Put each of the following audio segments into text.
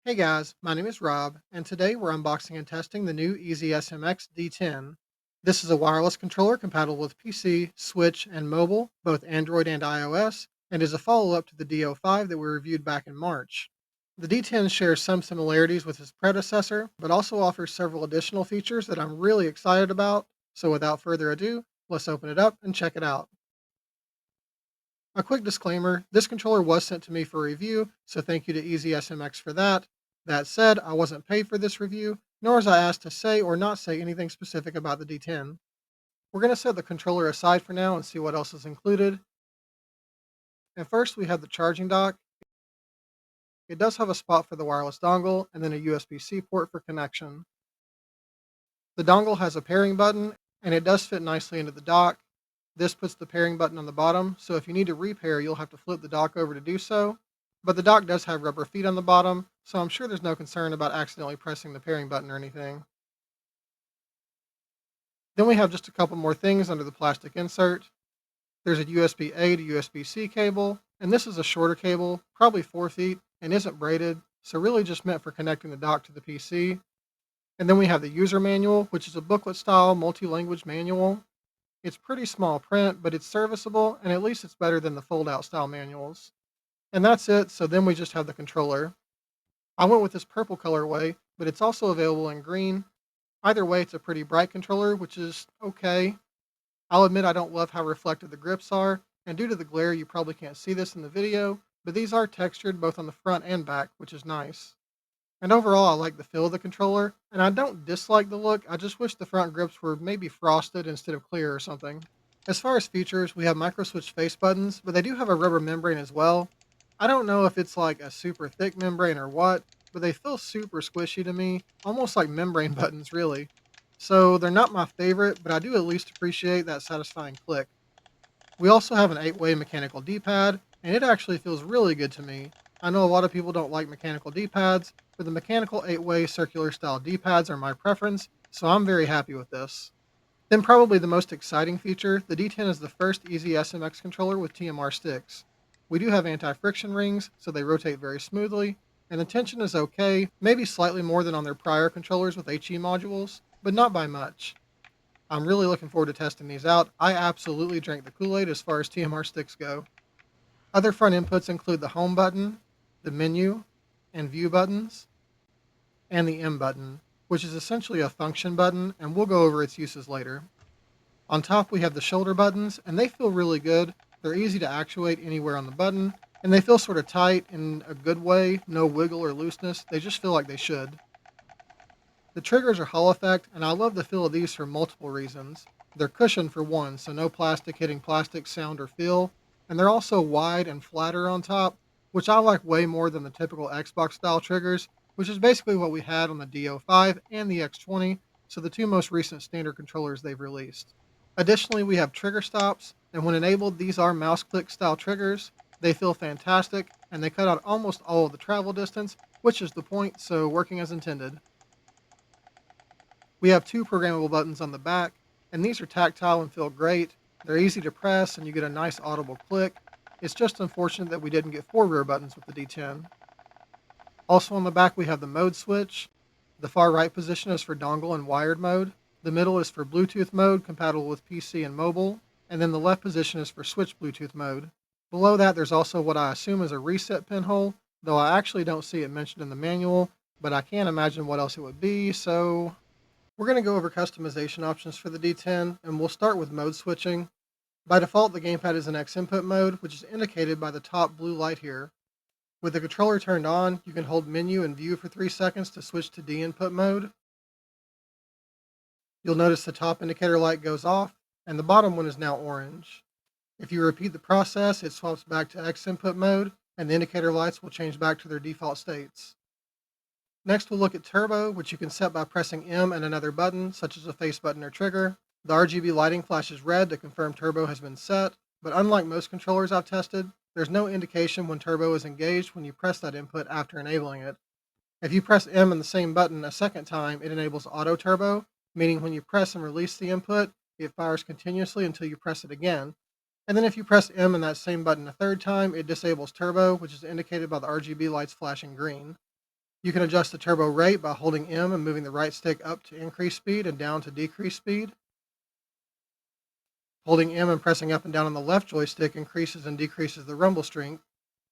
Hey guys, my name is Rob, and today we're unboxing and testing the new EasySMX D10. This is a wireless controller compatible with PC, Switch, and mobile, both Android and iOS, and is a follow up to the D05 that we reviewed back in March. The D10 shares some similarities with its predecessor, but also offers several additional features that I'm really excited about. So without further ado, let's open it up and check it out. A quick disclaimer, this controller was sent to me for review, so thank you to EasySMX for that. That said, I wasn't paid for this review, nor was I asked to say or not say anything specific about the D10. We're going to set the controller aside for now and see what else is included. And first, we have the charging dock. It does have a spot for the wireless dongle and then a USB-C port for connection. The dongle has a pairing button, and it does fit nicely into the dock. This puts the pairing button on the bottom, so if you need to repair, you'll have to flip the dock over to do so. But the dock does have rubber feet on the bottom, so I'm sure there's no concern about accidentally pressing the pairing button or anything. Then we have just a couple more things under the plastic insert. There's a USB-A to USB-C cable, and this is a shorter cable, probably 4 feet, and isn't braided, so really just meant for connecting the dock to the PC. And then we have the user manual, which is a booklet-style multi-language manual. It's pretty small print, but it's serviceable, and at least it's better than the fold-out style manuals. And that's it, so then we just have the controller. I went with this purple colorway, but it's also available in green. Either way, it's a pretty bright controller, which is okay. I'll admit I don't love how reflective the grips are, and due to the glare, you probably can't see this in the video, but these are textured both on the front and back, which is nice. And overall, I like the feel of the controller, and I don't dislike the look, I just wish the front grips were maybe frosted instead of clear or something. As far as features, we have micro switch face buttons, but they do have a rubber membrane as well. I don't know if it's like a super thick membrane or what, but they feel super squishy to me, almost like membrane buttons, really. So they're not my favorite, but I do at least appreciate that satisfying click. We also have an 8-way mechanical D-pad, and it actually feels really good to me. I know a lot of people don't like mechanical D-pads, but the mechanical 8-way circular style D-pads are my preference, so I'm very happy with this. Then probably the most exciting feature, the D10 is the first easy SMX controller with TMR sticks. We do have anti-friction rings, so they rotate very smoothly, and the tension is okay, maybe slightly more than on their prior controllers with HE modules, but not by much. I'm really looking forward to testing these out. I absolutely drank the Kool-Aid as far as TMR sticks go. Other front inputs include the home button, the menu, and view buttons, and the M button, which is essentially a function button, and we'll go over its uses later. On top, we have the shoulder buttons, and they feel really good. They're easy to actuate anywhere on the button, and they feel sort of tight in a good way, no wiggle or looseness. They just feel like they should. The triggers are Hall effect, and I love the feel of these for multiple reasons. They're cushioned for one, so no plastic hitting plastic sound or feel, and they're also wide and flatter on top, which I like way more than the typical Xbox style triggers, which is basically what we had on the D05 and the X20, so the two most recent standard controllers they've released. Additionally, we have trigger stops, and when enabled, these are mouse click style triggers. They feel fantastic, and they cut out almost all of the travel distance, which is the point, so working as intended. We have two programmable buttons on the back, and these are tactile and feel great. They're easy to press, and you get a nice audible click. It's just unfortunate that we didn't get four rear buttons with the D10. Also on the back, we have the mode switch. The far right position is for dongle and wired mode. The middle is for Bluetooth mode, compatible with PC and mobile. And then the left position is for switch Bluetooth mode. Below that, there's also what I assume is a reset pinhole, though I actually don't see it mentioned in the manual, but I can't imagine what else it would be, so we're going to go over customization options for the D10, and we'll start with mode switching. By default, the gamepad is in X input mode, which is indicated by the top blue light here. With the controller turned on, you can hold menu and view for 3 seconds to switch to D input mode. You'll notice the top indicator light goes off, and the bottom one is now orange. If you repeat the process, it swaps back to X input mode, and the indicator lights will change back to their default states. Next, we'll look at turbo, which you can set by pressing M and another button, such as a face button or trigger. The RGB lighting flashes red to confirm turbo has been set, but unlike most controllers I've tested, there's no indication when turbo is engaged when you press that input after enabling it. If you press M and the same button a second time, it enables auto turbo, meaning when you press and release the input, it fires continuously until you press it again. And then if you press M and that same button a third time, it disables turbo, which is indicated by the RGB lights flashing green. You can adjust the turbo rate by holding M and moving the right stick up to increase speed and down to decrease speed. Holding M and pressing up and down on the left joystick increases and decreases the rumble strength.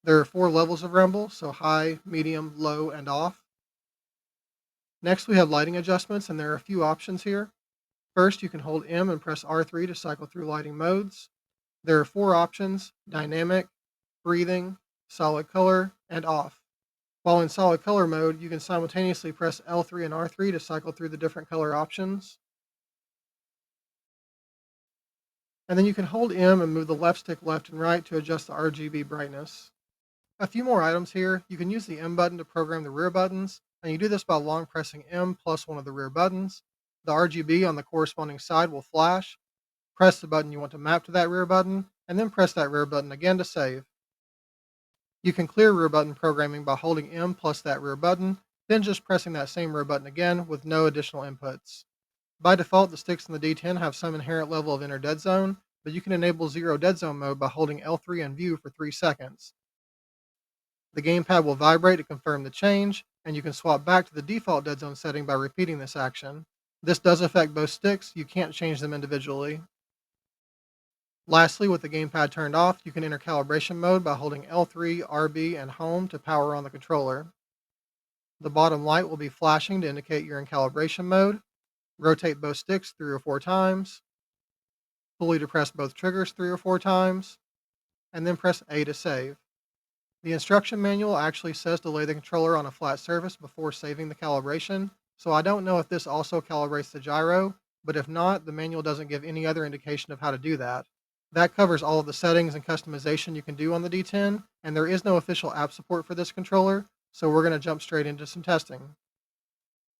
There are 4 levels of rumble, so high, medium, low, and off. Next, we have lighting adjustments, and there are a few options here. First, you can hold M and press R3 to cycle through lighting modes. There are 4 options: dynamic, breathing, solid color, and off. While in solid color mode, you can simultaneously press L3 and R3 to cycle through the different color options. And then you can hold M and move the left stick left and right to adjust the RGB brightness. A few more items here. You can use the M button to program the rear buttons, and you do this by long pressing M plus one of the rear buttons. The RGB on the corresponding side will flash. Press the button you want to map to that rear button, and then press that rear button again to save. You can clear rear button programming by holding M plus that rear button, then just pressing that same rear button again with no additional inputs. By default, the sticks in the D10 have some inherent level of inner dead zone, but you can enable zero dead zone mode by holding L3 and view for 3 seconds. The gamepad will vibrate to confirm the change, and you can swap back to the default dead zone setting by repeating this action. This does affect both sticks, you can't change them individually. Lastly, with the gamepad turned off, you can enter calibration mode by holding L3, RB, and home to power on the controller. The bottom light will be flashing to indicate you're in calibration mode. Rotate both sticks 3 or 4 times. Fully depress both triggers 3 or 4 times, and then press A to save. The instruction manual actually says to lay the controller on a flat surface before saving the calibration, so I don't know if this also calibrates the gyro, but if not, the manual doesn't give any other indication of how to do that. That covers all of the settings and customization you can do on the D10, and there is no official app support for this controller, so we're going to jump straight into some testing.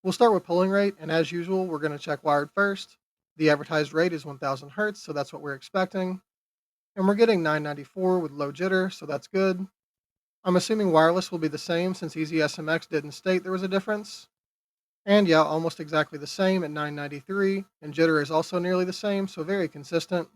We'll start with polling rate, and as usual, we're going to check wired first. The advertised rate is 1000 Hz, so that's what we're expecting. And we're getting 994 with low jitter, so that's good. I'm assuming wireless will be the same since EasySMX didn't state there was a difference. And yeah, almost exactly the same at 993, and jitter is also nearly the same, so very consistent.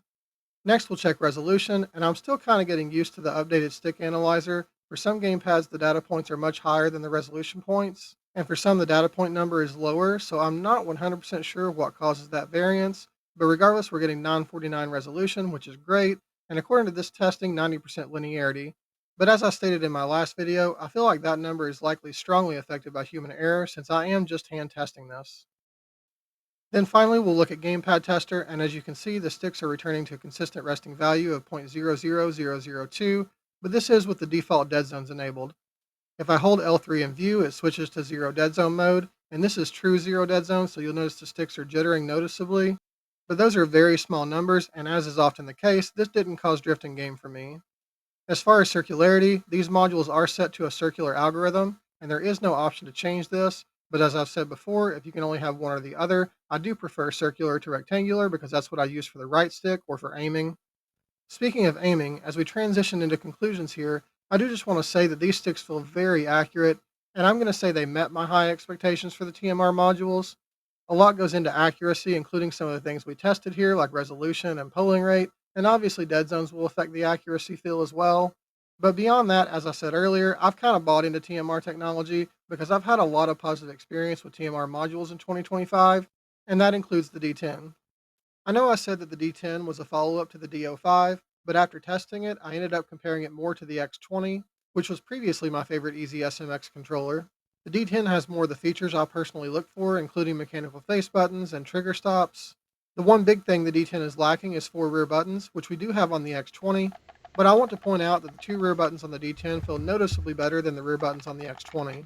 Next, we'll check resolution, and I'm still kind of getting used to the updated stick analyzer. For some gamepads, the data points are much higher than the resolution points, and for some, the data point number is lower, so I'm not 100% sure what causes that variance, but regardless, we're getting 949 resolution, which is great, and according to this testing, 90% linearity. But as I stated in my last video, I feel like that number is likely strongly affected by human error since I am just hand testing this. Then finally, we'll look at Gamepad Tester, and as you can see, the sticks are returning to a consistent resting value of 0.00002, but this is with the default dead zones enabled. If I hold L3 in view, it switches to zero dead zone mode, and this is true zero dead zone, so you'll notice the sticks are jittering noticeably. But those are very small numbers, and as is often the case, this didn't cause drift in game for me. As far as circularity, these modules are set to a circular algorithm, and there is no option to change this, but as I've said before, if you can only have one or the other, I do prefer circular to rectangular because that's what I use for the right stick or for aiming. Speaking of aiming, as we transition into conclusions here, I do just want to say that these sticks feel very accurate, and I'm going to say they met my high expectations for the TMR modules. A lot goes into accuracy, including some of the things we tested here, like resolution and polling rate, and obviously dead zones will affect the accuracy feel as well. But beyond that, as I said earlier, I've kind of bought into TMR technology because I've had a lot of positive experience with TMR modules in 2025, and that includes the D10. I know I said that the D10 was a follow-up to the D05, but after testing it, I ended up comparing it more to the X20, which was previously my favorite EasySMX controller. The D10 has more of the features I personally look for, including mechanical face buttons and trigger stops. The one big thing the D10 is lacking is 4 rear buttons, which we do have on the X20, but I want to point out that the 2 rear buttons on the D10 feel noticeably better than the rear buttons on the X20.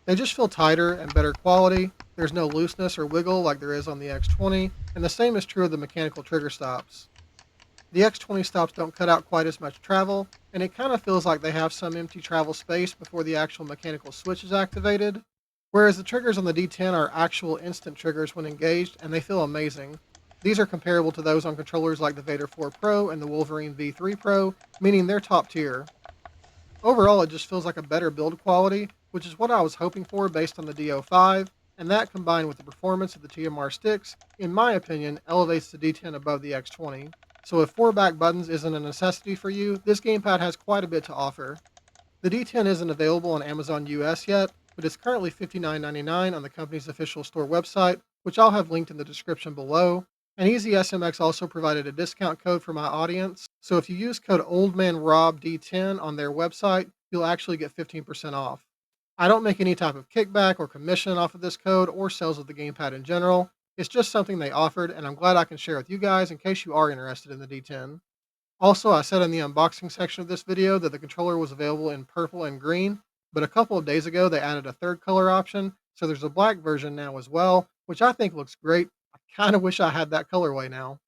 They just feel tighter and better quality. There's no looseness or wiggle like there is on the X20, and the same is true of the mechanical trigger stops. The X20 stops don't cut out quite as much travel, and it kind of feels like they have some empty travel space before the actual mechanical switch is activated, whereas the triggers on the D10 are actual instant triggers when engaged, and they feel amazing. These are comparable to those on controllers like the Vader 4 Pro and the Wolverine V3 Pro, meaning they're top tier. Overall, it just feels like a better build quality, which is what I was hoping for based on the D05, and that combined with the performance of the TMR sticks, in my opinion, elevates the D10 above the X20. So if 4 back buttons isn't a necessity for you, this gamepad has quite a bit to offer. The D10 isn't available on Amazon US yet, but it's currently $59.99 on the company's official store website, which I'll have linked in the description below. And EasySMX also provided a discount code for my audience. So if you use code OldManRobD10 on their website, you'll actually get 15% off. I don't make any type of kickback or commission off of this code or sales of the gamepad in general. It's just something they offered, and I'm glad I can share with you guys in case you are interested in the D10. Also, I said in the unboxing section of this video that the controller was available in purple and green, but a couple of days ago they added a third color option, so there's a black version now as well, which I think looks great. I kind of wish I had that colorway now.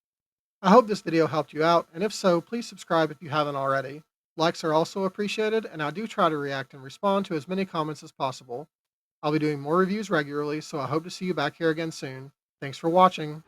I hope this video helped you out, and if so, please subscribe if you haven't already. Likes are also appreciated, and I do try to react and respond to as many comments as possible. I'll be doing more reviews regularly, so I hope to see you back here again soon. Thanks for watching.